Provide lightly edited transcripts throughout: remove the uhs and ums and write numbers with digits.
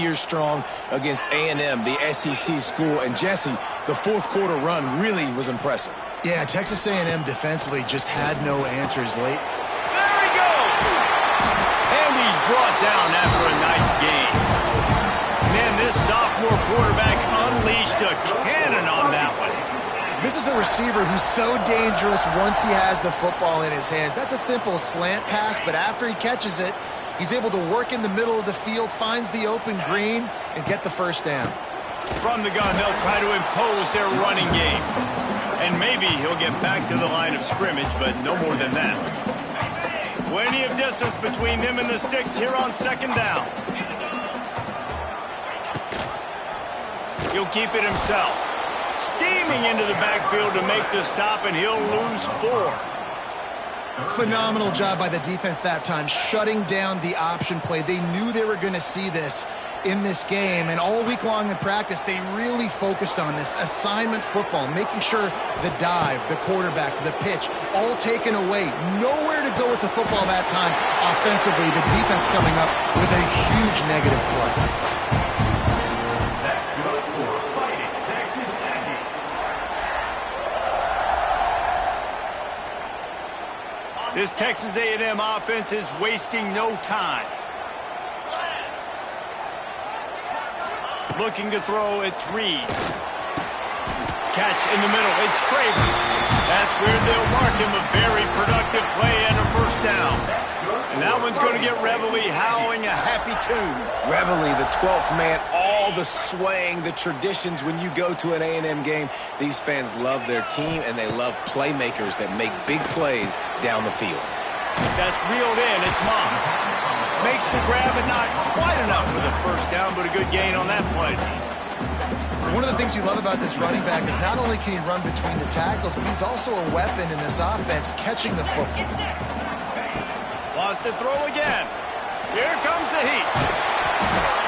years strong against A&M, the SEC school. And Jesse, the fourth quarter run really was impressive. Yeah, Texas A&M defensively just had no answers late. There he goes! And he's brought down after a nice game. Man, this sophomore quarterback unleashed a cannon on that one. This is a receiver who's so dangerous once he has the football in his hands. That's a simple slant pass, but after he catches it, he's able to work in the middle of the field, finds the open green, and get the first down. From the gun, they'll try to impose their running game. And maybe he'll get back to the line of scrimmage, but no more than that. Plenty of distance between them and the sticks here on second down. He'll keep it himself. Steaming into the backfield to make the stop, and he'll lose 4. Phenomenal job by the defense that time, shutting down the option play. They knew they were going to see this in this game, and all week long in practice, they really focused on this assignment football, making sure the dive, the quarterback, the pitch, all taken away. Nowhere to go with the football that time offensively. The defense coming up with a huge negative play. This Texas A&M offense is wasting no time. Looking to throw, it's Reed. Catch in the middle, it's Craven. That's where they'll mark him a very productive play and a first down. And that one's going to get Reveille howling a happy tune. Reveille, the 12th man, all the swaying, the traditions when you go to an A&M game. These fans love their team, and they love playmakers that make big plays down the field. That's reeled in, it's Moss. Makes the grab and not quite enough for the first down, but a good gain on that play. One of the things you love about this running back is not only can he run between the tackles, but he's also a weapon in this offense, catching the football. Wants to throw again. Here comes the heat.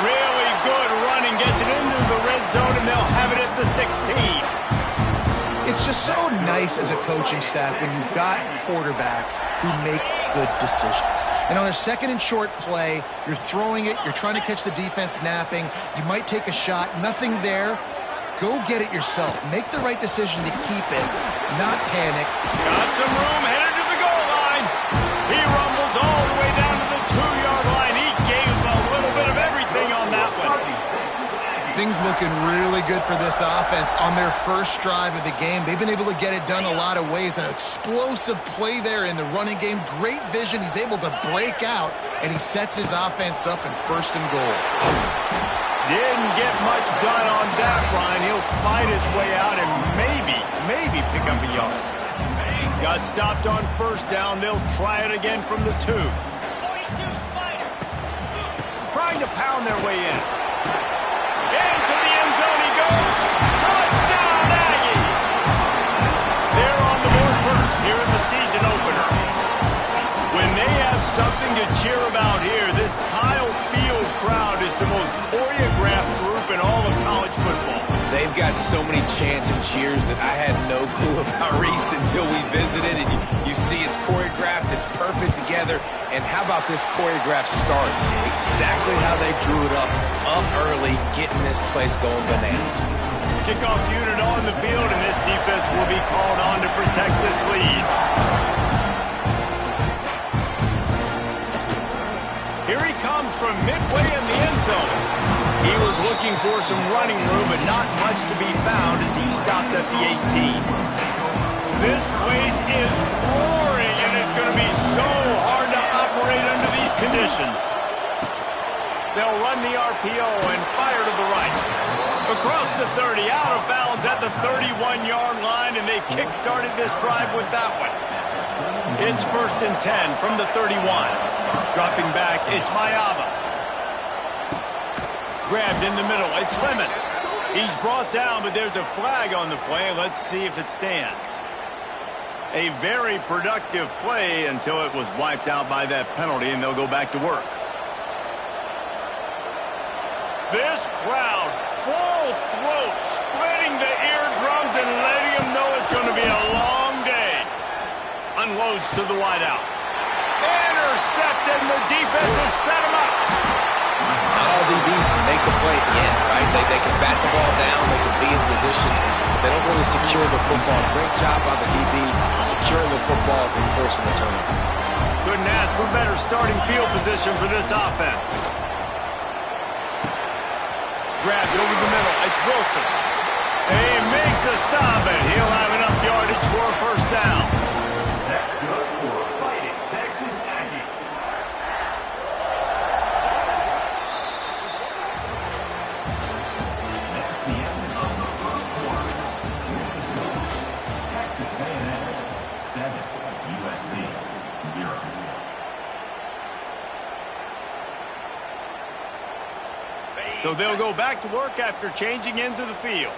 Really good running, gets it into the red zone, and they'll have it at the 16. It's just so nice as a coaching staff when you've got quarterbacks who make good decisions. And on a second and short play, you're throwing it, you're trying to catch the defense napping, you might take a shot, nothing there. Go get it yourself. Make the right decision to keep it, not panic. Got some room, headed to the goal line. He rumbles all the way down to the 2-yard line. He gave a little bit of everything on that one. Things looking really good for this offense on their first drive of the game. They've been able to get it done a lot of ways. An explosive play there in the running game. Great vision. He's able to break out, and he sets his offense up in first and goal. Didn't get much done on that run. He'll fight his way out and maybe pick up a yard. Got stopped on first down. They'll try it again from the 2. Trying to pound their way in. Into the end zone he goes. Touchdown, Aggie! They're on the board first here in the season opener. When they have something to cheer about here, this Kyle Field crowd is the most choreographed group in all of college football. They've got so many chants and cheers that I had no clue about Reese until we visited. And you see it's choreographed, it's perfect together. And how about this choreographed start? Exactly how they drew it up early, getting this place going bananas. Kickoff unit on the field, and this defense will be called on to protect this lead. Here he comes from midway in the end zone. He was looking for some running room, but not much to be found as he stopped at the 18. This place is roaring, and it's going to be so hard to operate under these conditions. They'll run the RPO and fire to the right. Across the 30, out of bounds at the 31-yard line, and they kick-started this drive with that one. It's first and 10 from the 31. Dropping back, it's Mayava. Grabbed in the middle, it's Lemon. He's brought down, but there's a flag on the play. Let's see if it stands. A very productive play until it was wiped out by that penalty, and they'll go back to work. This crowd, full throat, splitting the eardrums and letting them know it's going to be a long day. Unloads to the wideout. Intercepted, and the defense has set him up. Not all DBs make the They can bat the ball down, they can be in position, but they don't really secure the football. Great job by the DB securing the football and forcing the turnover. Couldn't ask for better starting field position for this offense. Grabbed over the middle. It's Wilson. They make the stop, and he'll have enough yardage for a first down. That's good for Fighting Texas Aggie. That's the end of the first quarter. Texas A&M 7, USC 0. So they'll go back to work after changing into the field.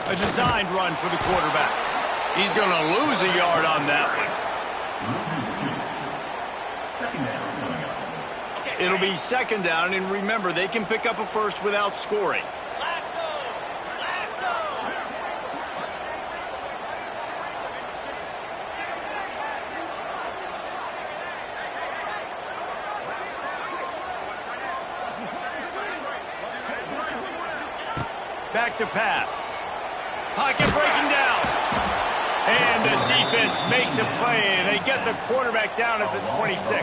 A designed run for the quarterback. He's going to lose a yard on that one. Second down coming up. It'll be second down, and remember, they can pick up a first without scoring. Back to pass. Pocket breaking down. And the defense makes a play. They get the quarterback down at the 26.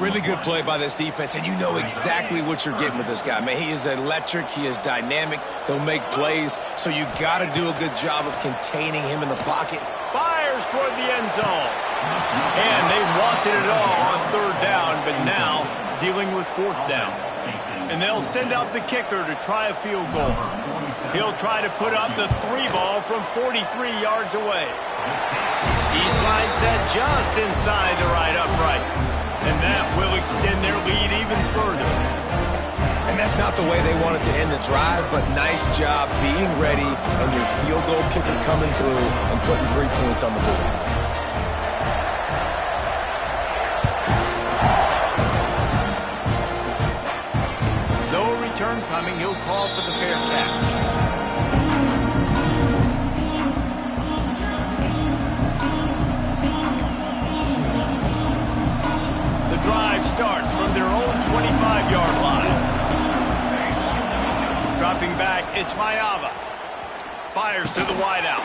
Really good play by this defense, and you know exactly what you're getting with this guy. Man, he is electric. He is dynamic. He'll make plays, so you got to do a good job of containing him in the pocket. Fires toward the end zone. And they wanted it all on third down, but now dealing with fourth down. And they'll send out the kicker to try a field goal. He'll try to put up the 3-ball from 43 yards away. He slides that just inside the right upright. And that will extend their lead even further. And that's not the way they wanted to end the drive, but nice job being ready and your field goal kicker coming through and putting 3 points on the board. Return coming, he'll call for the fair catch. The drive starts from their own 25-yard line. Dropping back, it's Mayava. Fires to the wideout.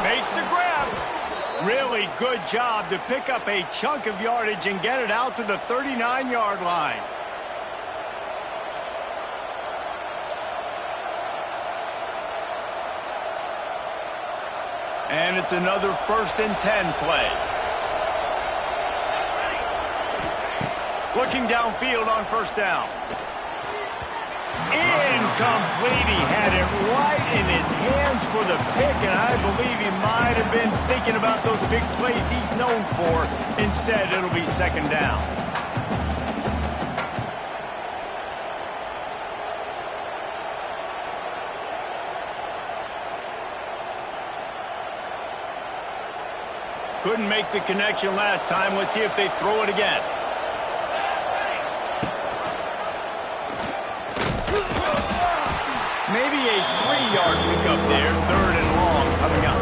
Makes the grab. Really good job to pick up a chunk of yardage and get it out to the 39-yard line. And it's another 1st and 10 play. Looking downfield on first down. Incomplete. He had it right in his hands for the pick, and I believe he might have been thinking about those big plays he's known for. Instead, it'll be second down. Couldn't make the connection last time. Let's see if they throw it again. Maybe a 3-yard pickup there. 3rd and long coming up.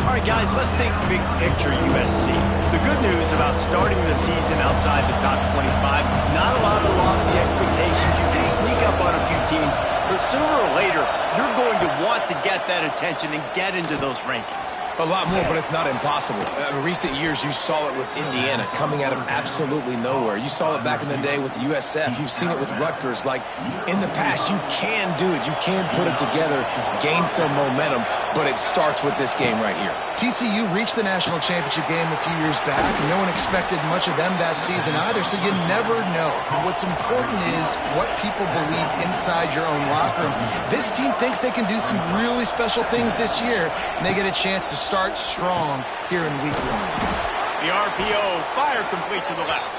All right, guys, let's think big picture USC. The good news about starting the season outside the top 25, not a lot of lofty expectations. You can sneak up on a few teams, but sooner or later, you're going to want to get that attention and get into those rankings. A lot more, but it's not impossible. In recent years, you saw it with Indiana coming out of absolutely nowhere. You saw it back in the day with USF. You've seen it with Rutgers. Like, in the past, you can do it. You can put it together, gain some momentum, but it starts with this game right here. TCU reached the national championship game a few years back, and no one expected much of them that season either, so you never know. What's important is what people believe inside your own locker room. This team thinks they can do some really special things this year, and they get a chance to start strong here in week 1. The RPO, fire complete to the left.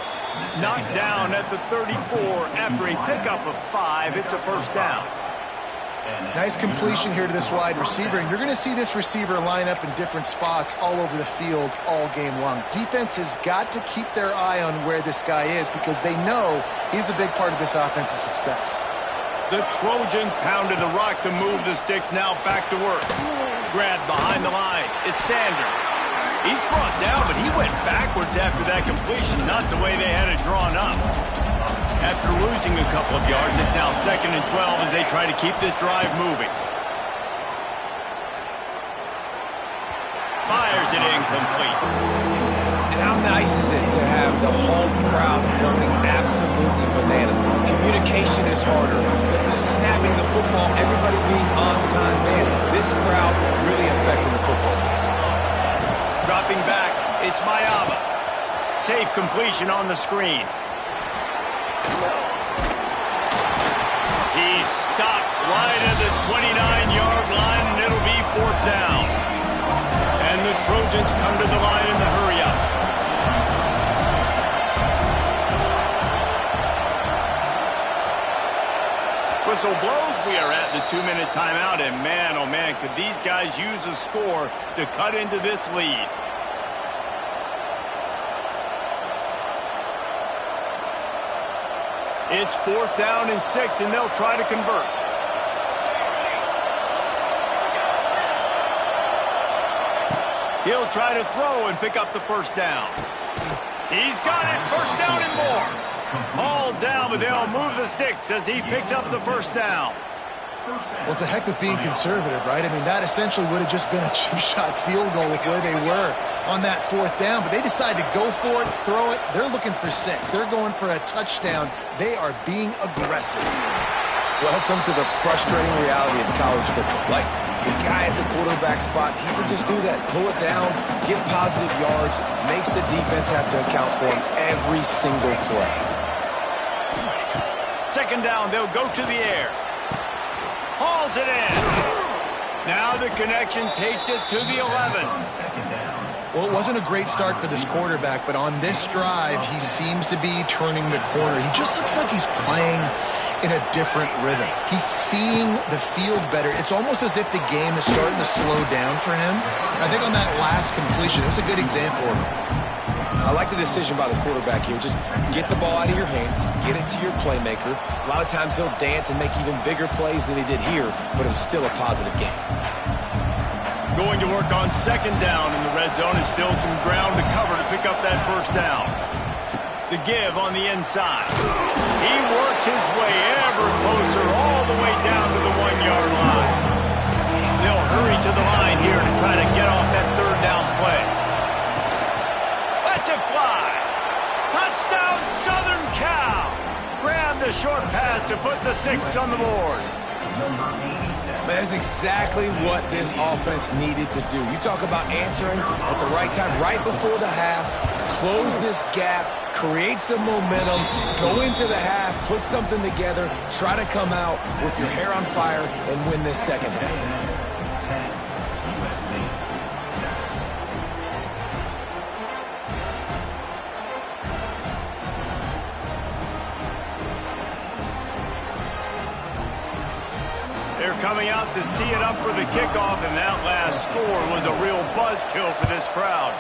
Knocked down at the 34 after a pickup of 5. It's a first down. Nice completion here to this wide receiver, and you're going to see this receiver line up in different spots all over the field all game long. Defense has got to keep their eye on where this guy is because they know he's a big part of this offense's success. The Trojans pounded the rock to move the sticks, now back to work. Grabbed behind the line. It's Sanders. He's brought down, but he went backwards after that completion, not the way they had it drawn up. After losing a couple of yards, it's now 2nd and 12 as they try to keep this drive moving. Fires it incomplete. And how nice is it to have the home crowd going absolutely bananas? Communication is harder. The snapping the football, everybody being on time. Man, this crowd really affecting the football game. Dropping back, it's Mayava. Safe completion on the screen. He's stopped right at the 29-yard line, and it'll be 4th down. And the Trojans come to the line in the hurry-up. Whistle blows, we are at the 2-minute timeout, and man, oh man, could these guys use a score to cut into this lead. It's 4th down and 6, and they'll try to convert. He'll try to throw and pick up the 1st down. He's got it, 1st down and more. All down, but they'll move the sticks as he picks up the 1st down. Well, to heck with being conservative, right? I mean, that essentially would have just been a chip-shot field goal with where they were on that 4th down, but they decided to go for it, throw it. They're looking for 6. They're going for a touchdown. They are being aggressive. Welcome to the frustrating reality of college football. Like, the guy at the quarterback spot, he can just do that. Pull it down, get positive yards, makes the defense have to account for him every single play. 2nd down, they'll go to the air. Hauls it in. Now the connection takes it to the 11. Well, it wasn't a great start for this quarterback, but on this drive, he seems to be turning the corner. He just looks like he's playing in a different rhythm. He's seeing the field better. It's almost as if the game is starting to slow down for him. I think on that last completion, it was a good example of it. I like the decision by the quarterback here. Just get the ball out of your hands, get it to your playmaker. A lot of times he'll dance and make even bigger plays than he did here, but it was still a positive game. Going to work on 2nd down in the red zone is still some ground to cover to pick up that 1st down. The give on the inside. He works his way ever closer all the way down to the 1-yard line. They'll hurry to the line here to try to get off that 3rd down play. Let's it fly. Touchdown, Southern Cal. Grab the short pass to put the 6 on the board. That's exactly what this offense needed to do. You talk about answering at the right time, right before the half, close this gap, create some momentum, go into the half, put something together, try to come out with your hair on fire and win this 2nd half. They're coming out to tee it up for the kickoff, and that last score was a real buzzkill for this crowd.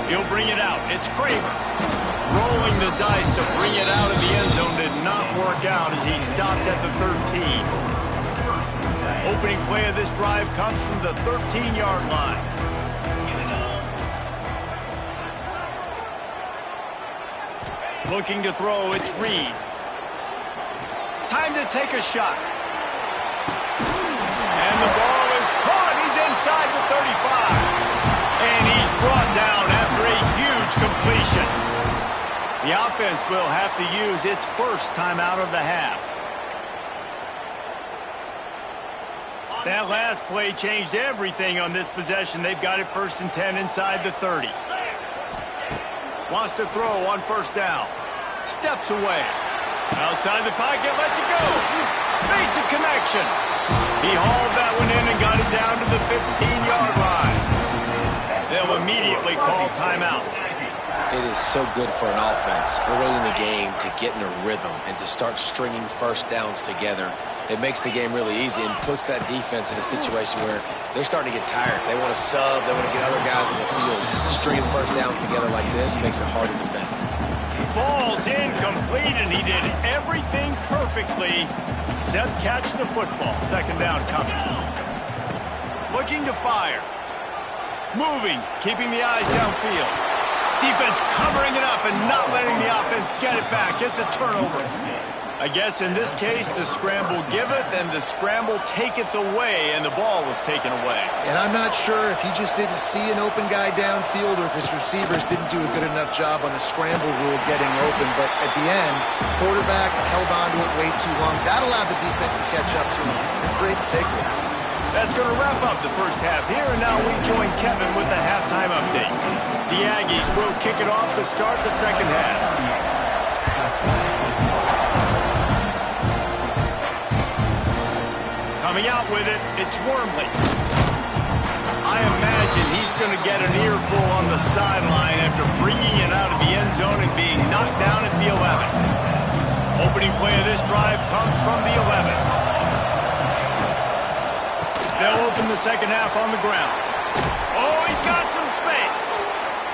He'll bring it out. It's Craver. Rolling the dice to bring it out of the end zone did not work out as he stopped at the 13. Opening play of this drive comes from the 13-yard line. Looking to throw, it's Reed. Time to take a shot. And the ball is caught. He's inside the 35. And he's brought down after a huge completion. The offense will have to use its 1st timeout of the half. That last play changed everything on this possession. They've got it 1st and 10 inside the 30. Wants to throw on 1st down. Steps away. Outside the pocket, lets it go. Makes a connection. He hauled that one in and got it down to the 15-yard line. They'll immediately call timeout. It is so good for an offense early in the game to get in a rhythm and to start stringing 1st downs together. It makes the game really easy and puts that defense in a situation where they're starting to get tired. They want to sub. They want to get other guys in the field. Stringing 1st downs together like this makes it hard to defend. Falls incomplete, and he did everything perfectly except catch the football. 2nd down coming. Looking to fire. Moving, keeping the eyes downfield. Defense covering it up and not letting the offense get it back. It's a turnover. I guess in this case, the scramble giveth and the scramble taketh away, and the ball was taken away. And I'm not sure if he just didn't see an open guy downfield or if his receivers didn't do a good enough job on the scramble rule getting open. But at the end, quarterback held on to it way too long. That allowed the defense to catch up to him and create the takeaway. That's going to wrap up the first half here, and now we join Kevin with the halftime update. The Aggies will kick it off to start the second half. Coming out with it, it's Wormley. I imagine he's going to get an earful on the sideline after bringing it out of the end zone and being knocked down at the 11. Opening play of this drive comes from the 11. They'll open the second half on the ground. Oh, he's got some space.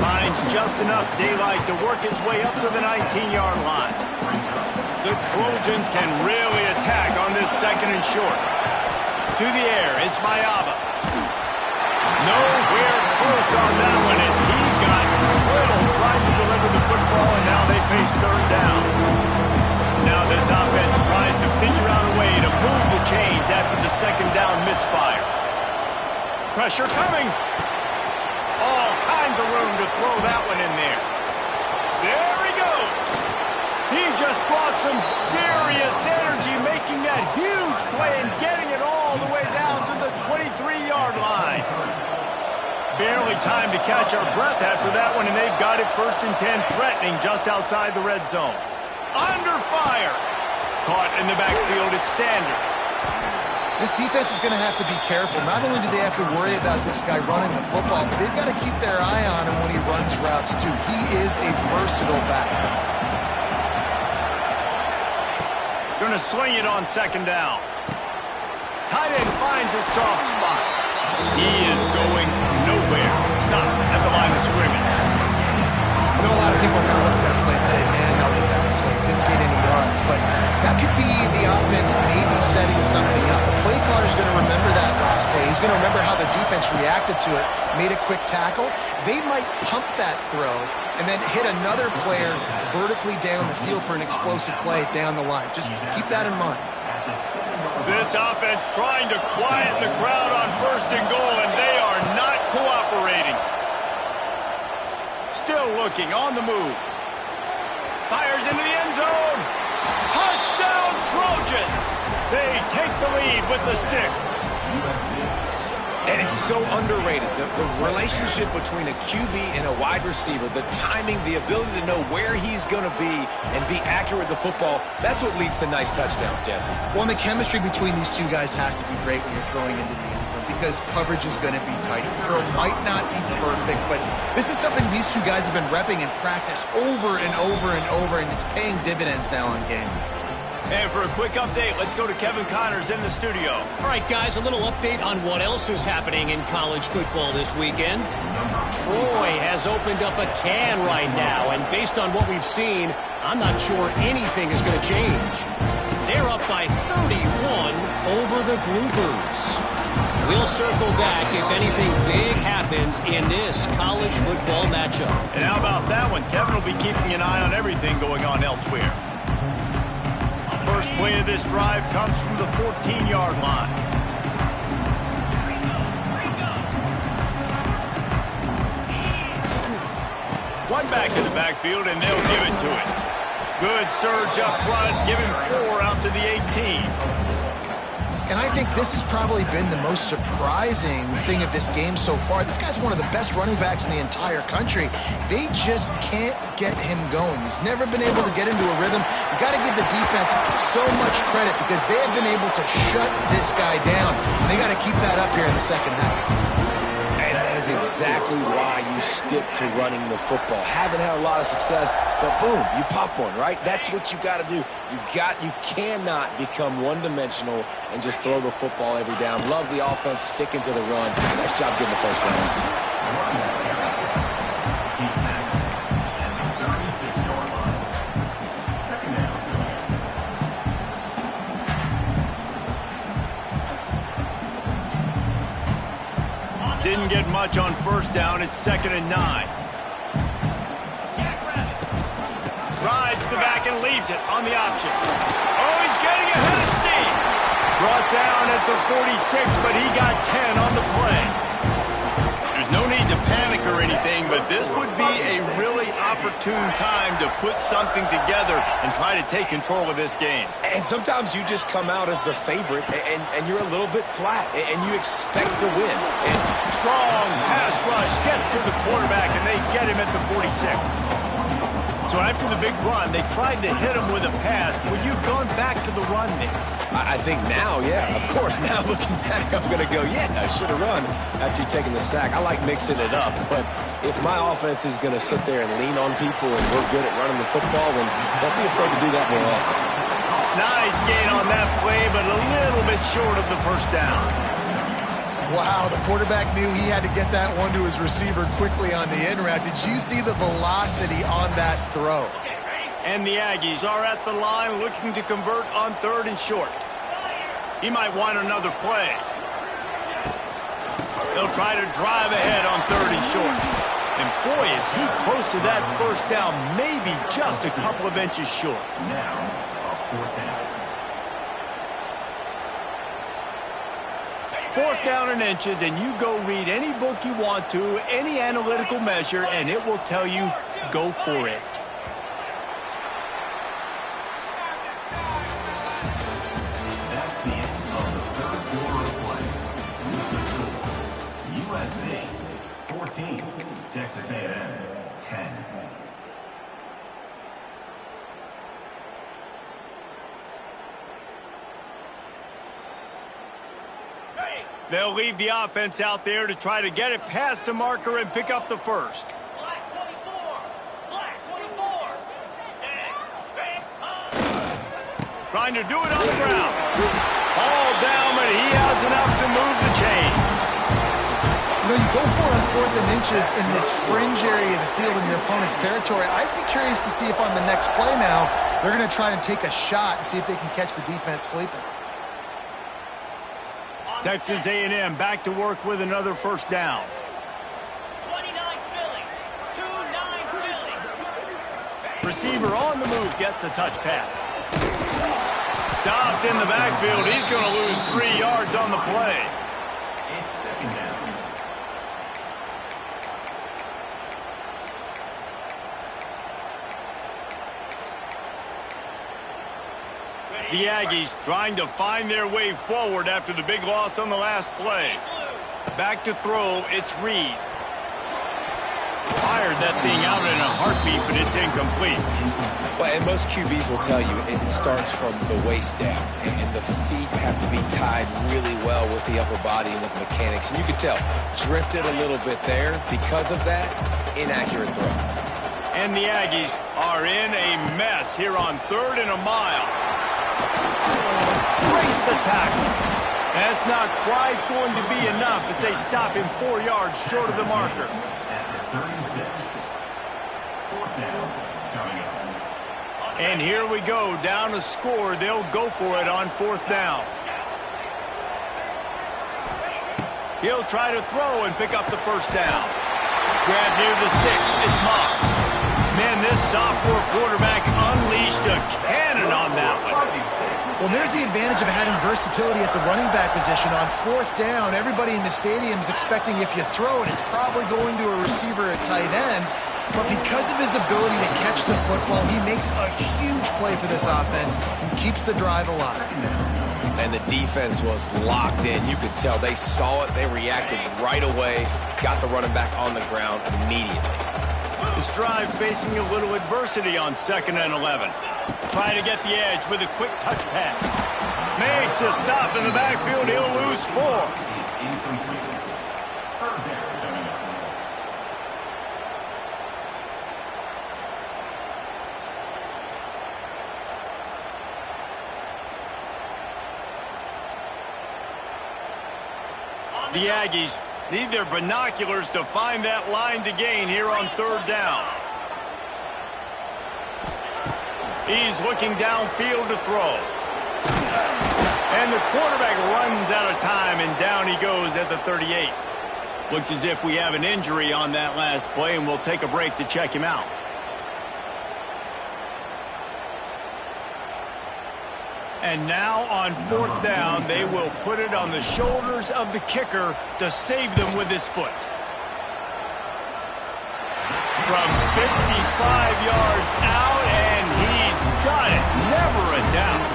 Finds just enough daylight to work his way up to the 19-yard line. The Trojans can really attack on this second and short. To the air, it's Mayaba. Nowhere close on that one as he got twiddled trying to deliver the football, and now they face third down. Now this offense tries to figure out a way to move the chains after the second down misfire. Pressure coming. All kinds of room to throw that one in there. There he goes. He just brought some serious energy, making that huge play and getting it all the way down to the 23-yard line. Barely time to catch our breath after that one, and they've got it 1st and 10, threatening just outside the red zone. Under fire. Caught in the backfield, it's Sanders. This defense is going to have to be careful. Not only do they have to worry about this guy running the football, but they've got to keep their eye on him when he runs routes, too. He is a versatile back. Going to swing it on second down. Tight end finds a soft spot. He is going nowhere. Stop at the line of scrimmage. I know a lot of people are going to look at that play and say, man, that was a bad play. Didn't get any yards. But that could be the offense maybe setting something up. The play caller is going to remember that last play. He's going to remember how the defense reacted to it, made a quick tackle. They might pump that throw and then hit another player vertically down the field for an explosive play down the line. Just keep that in mind. This offense trying to quieten the crowd on 1st and goal, and they are not cooperating. Still looking, on the move. Fires into the end zone. Touchdown, Trojans! They take the lead with the 6. And it's so underrated. The relationship between a QB and a wide receiver, the timing, the ability to know where he's going to be and be accurate with the football, that's what leads to nice touchdowns, Jesse. Well, and the chemistry between these two guys has to be great when you're throwing into the end zone because coverage is going to be tight. The throw might not be perfect, but this is something these two guys have been repping in practice over and over and over, and it's paying dividends now on game. And for a quick update, let's go to Kevin Connors in the studio. All right, guys, a little update on what else is happening in college football this weekend. Troy has opened up a can right now, and based on what we've seen, I'm not sure anything is going to change. They're up by 31 over the Groupers. We'll circle back if anything big happens in this college football matchup. And how about that one? Kevin will be keeping an eye on everything going on elsewhere. First play of this drive comes from the 14-yard line. One back in the backfield, and they'll give it to it. Good surge up front, give him 4 out to the 18. And I think this has probably been the most surprising thing of this game so far. This guy's one of the best running backs in the entire country. They just can't get him going. He's never been able to get into a rhythm. You got to give the defense so much credit because they have been able to shut this guy down. And they got to keep that up here in the second half. And that is exactly why you stick to running the football. Haven't had a lot of success, but boom, you pop one, right? That's what you got to do. You cannot become one-dimensional and just throw the football every down. Love the offense, sticking to the run. Nice job getting the first down. don't get much on first down. It's 2nd and 9. Rides the back and leaves it on the option. Oh, he's getting ahead of steam. Brought down at the 46, but he got 10 on the play. There's no need to panic or anything, but this would be a really opportune time to put something together and try to take control of this game. And sometimes you just come out as the favorite, and you're a little bit flat, and you expect to win. And strong pass rush gets to the quarterback, and they get him at the 46. So after the big run, they tried to hit him with a pass. Would you have gone back to the run there? I think now, yeah, of course. Now looking back, I'm going to go, yeah, I should have run after you taking the sack. I like mixing it up, but if my offense is going to sit there and lean on people and we're good at running the football, then don't be afraid to do that more often. Nice gain on that play, but a little bit short of the first down. Wow, the quarterback knew he had to get that one to his receiver quickly on the in route. Did you see the velocity on that throw? And the Aggies are at the line looking to convert on 3rd and short. He might want another play. They'll try to drive ahead on 3rd and short. And boy, is he close to that first down, maybe just a couple of inches short. Now, a 4th down. 4th down in inches, and you go read any book you want to, any analytical measure, and it will tell you, go for it. That's the end of the 3rd quarter of play. USC 14, Texas A&M 10. They'll leave the offense out there to try to get it past the marker and pick up the first. Black 24. Black 24. Trying to do it on the ground. All down, but he has enough to move the chains. You know, you go for it on 4th and inches in this fringe area of the field in your opponent's territory. I'd be curious to see if on the next play now, they're going to try and take a shot and see if they can catch the defense sleeping. Texas A&M back to work with another first down. 29 Philly. 2-9 Philly. Receiver on the move gets the touch pass. Stopped in the backfield. He's going to lose 3 yards on the play. It's 2nd down. The Aggies trying to find their way forward after the big loss on the last play. Back to throw, it's Reed. Fired that thing out in a heartbeat, but it's incomplete. Well, and most QBs will tell you it starts from the waist down, and the feet have to be tied really well with the upper body and with the mechanics. And you can tell, drifted a little bit there. Because of that, inaccurate throw. And the Aggies are in a mess here on 3rd and a mile. Breaks the tackle. That's not quite going to be enough as they stop him 4 yards short of the marker. At the 36. 4th down coming up. And here we go, down a score. They'll go for it on 4th down. He'll try to throw and pick up the first down. Grab near the sticks. It's Moss. Man, this sophomore quarterback unleashed a cannon on that one. Well, there's the advantage of having versatility at the running back position. On 4th down, everybody in the stadium is expecting if you throw it, it's probably going to a receiver at tight end. But because of his ability to catch the football, he makes a huge play for this offense and keeps the drive alive. And the defense was locked in. You could tell they saw it. They reacted right away, got the running back on the ground immediately. This drive facing a little adversity on 2nd and 11. Trying to get the edge with a quick touch pass. Makes a stop in the backfield. He'll lose 4. The Aggies need their binoculars to find that line to gain here on 3rd down. He's looking downfield to throw. And the quarterback runs out of time, and down he goes at the 38. Looks as if we have an injury on that last play, and we'll take a break to check him out. And now on 4th down, they will put it on the shoulders of the kicker to save them with his foot. From 55 yards out, and he's got it. Never a doubt.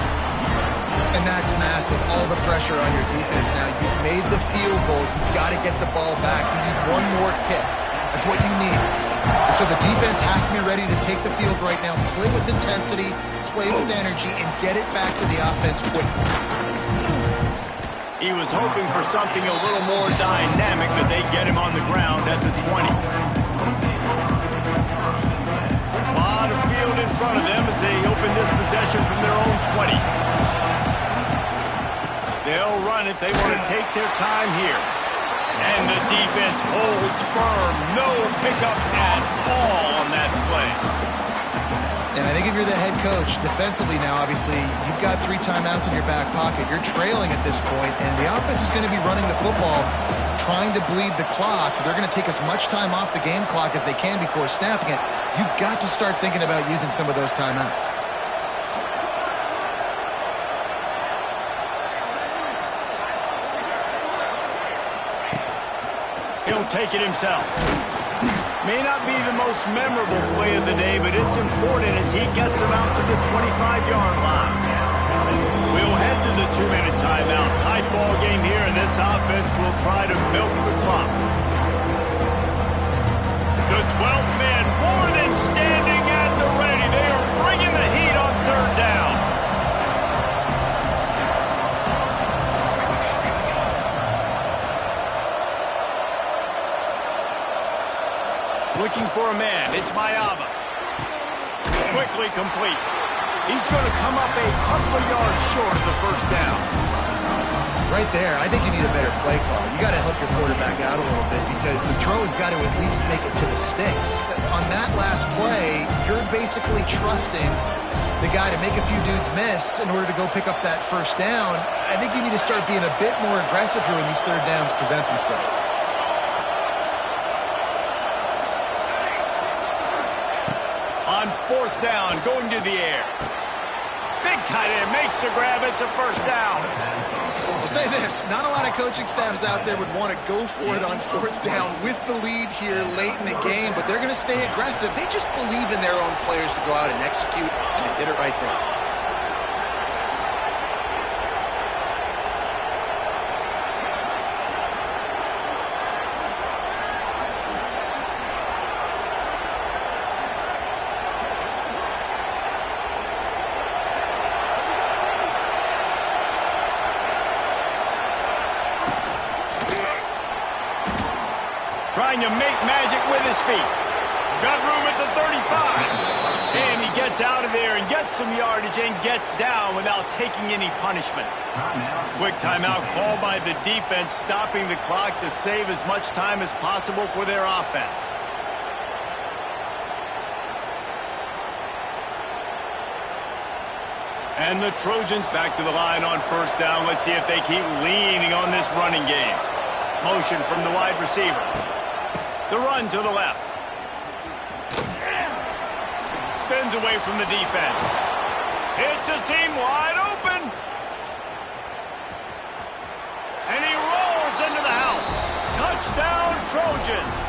And that's massive. All the pressure on your defense now. You've made the field goal. You've got to get the ball back. You need one more kick. That's what you need. And so the defense has to be ready to take the field right now, play with intensity, play with energy, and get it back to the offense quickly. He was hoping for something a little more dynamic, but they get him on the ground at the 20. A lot of field in front of them as they open this possession from their own 20. They'll run it. They want to take their time here. And the defense holds firm. No pickup at all on that play. And I think if you're the head coach, defensively now, obviously, you've got 3 timeouts in your back pocket. You're trailing at this point, and the offense is going to be running the football, trying to bleed the clock. They're going to take as much time off the game clock as they can before snapping it. You've got to start thinking about using some of those timeouts. He'll take it himself. May not be the most memorable play of the day, but it's important as he gets them out to the 25-yard line. We'll head to the 2-minute timeout. Tight ball game here, and this offense will try to milk the clock. The 12th man more than standing at the ready. They are bringing the heat on 3rd down. Looking for a man. It's Mayava. Quickly complete. He's going to come up a couple of yards short of the 1st down. Right there, I think you need a better play call. You got to help your quarterback out a little bit because the throw has got to at least make it to the sticks. On that last play, you're basically trusting the guy to make a few dudes miss in order to go pick up that 1st down. I think you need to start being a bit more aggressive here when these 3rd downs present themselves. On 4th down, going to the air. Big tight end makes the grab. It's a 1st down. I'll say this, not a lot of coaching staffs out there would want to go for it on 4th down with the lead here late in the game, but they're going to stay aggressive. They just believe in their own players to go out and execute, and they did it right there. Trying to make magic with his feet. Got room at the 35. And he gets out of there and gets some yardage and gets down without taking any punishment. Quick timeout called by the defense, stopping the clock to save as much time as possible for their offense. And the Trojans back to the line on 1st down. Let's see if they keep leaning on this running game. Motion from the wide receiver. The run to the left. Spins away from the defense. Hits a seam wide open. And he rolls into the house. Touchdown, Trojans.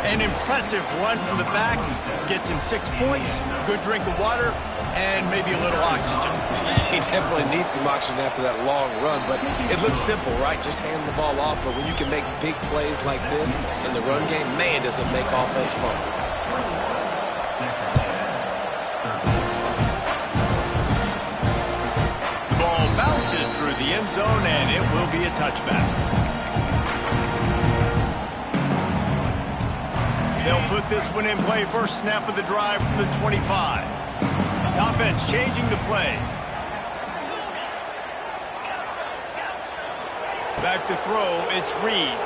An impressive run from the back. Gets him 6 points, good drink of water, and maybe a little oxygen. He definitely needs some oxygen after that long run, but it looks simple, right? Just hand the ball off, but when you can make big plays like this in the run game, man, does it make offense fun. The ball bounces through the end zone, and it will be a touchback. They'll put this one in play. First snap of the drive from the 25. The offense changing the play. Back to throw, it's Reed.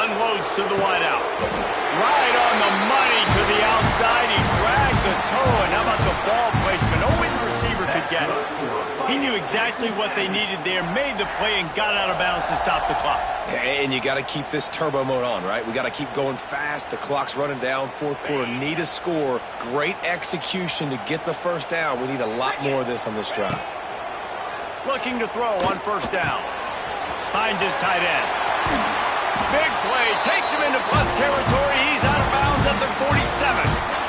Unloads to the wideout. Right on the money to the outside. He dragged the toe, and how about the ball placement? Only the receiver could get it. He knew exactly what they needed there, made the play, and got out of bounds to stop the clock. And you got to keep this turbo mode on, right? We got to keep going fast. The clock's running down. Fourth quarter, need a score. Great execution to get the first down. We need a lot more of this on this drive. Looking to throw on first down. Finds his tight end. Big play. Takes him into plus territory. He's out of bounds at the 47.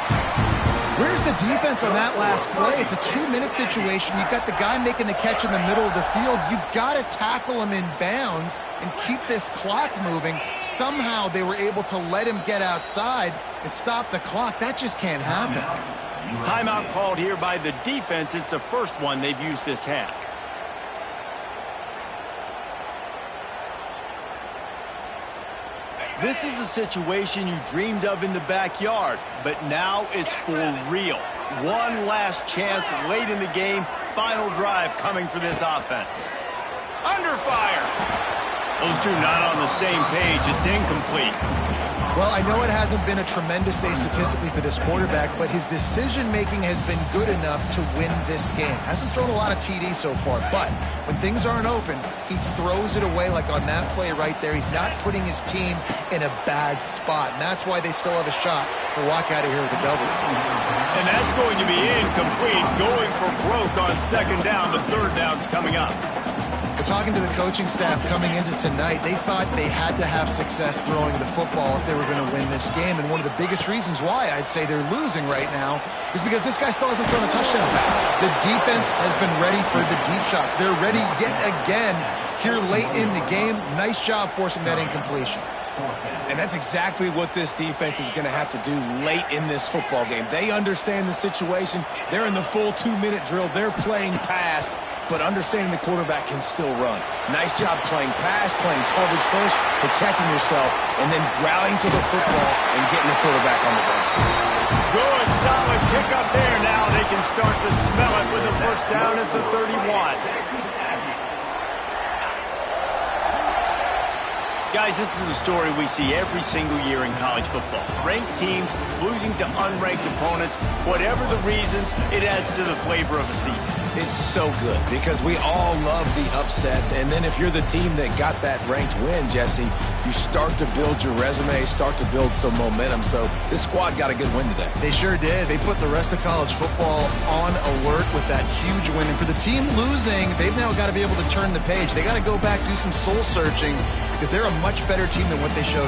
Where's the defense on that last play? It's a 2-minute situation. You've got the guy making the catch in the middle of the field. You've got to tackle him in bounds and keep this clock moving. Somehow they were able to let him get outside and stop the clock. That just can't happen. Timeout called here by the defense. It's the first one they've used this half. This is a situation you dreamed of in the backyard, but now it's for real. One last chance late in the game. Final drive coming for this offense. Under fire. Those two not on the same page. It's incomplete. Well, I know it hasn't been a tremendous day statistically for this quarterback, but his decision-making has been good enough to win this game. Hasn't thrown a lot of TDs so far, but when things aren't open, he throws it away like on that play right there. He's not putting his team in a bad spot, and that's why they still have a shot to walk out of here with a W. And that's going to be incomplete, going for broke on second down. The third down's coming up. But talking to the coaching staff coming into tonight, they thought they had to have success throwing the football if they were going to win this game. And one of the biggest reasons why I'd say they're losing right now is because this guy still hasn't thrown a touchdown pass. The defense has been ready for the deep shots. They're ready yet again here late in the game. Nice job forcing that incompletion. And that's exactly what this defense is going to have to do late in this football game. They understand the situation. They're in the full 2-minute drill. They're playing pass, but understanding the quarterback can still run. Nice job playing pass, playing coverage first, protecting yourself, and then rallying to the football and getting the quarterback on the ground. Good, solid pickup there. Now they can start to smell it with a first down at the 31. Guys, this is a story we see every single year in college football. Ranked teams losing to unranked opponents. Whatever the reasons, it adds to the flavor of the season. It's so good because we all love the upsets. And then if you're the team that got that ranked win, Jesse, you start to build your resume, start to build some momentum. So this squad got a good win today. They sure did. They put the rest of college football on alert with that huge win. And for the team losing, they've now got to be able to turn the page. They got to go back, do some soul searching, because they're a much better team than what they showed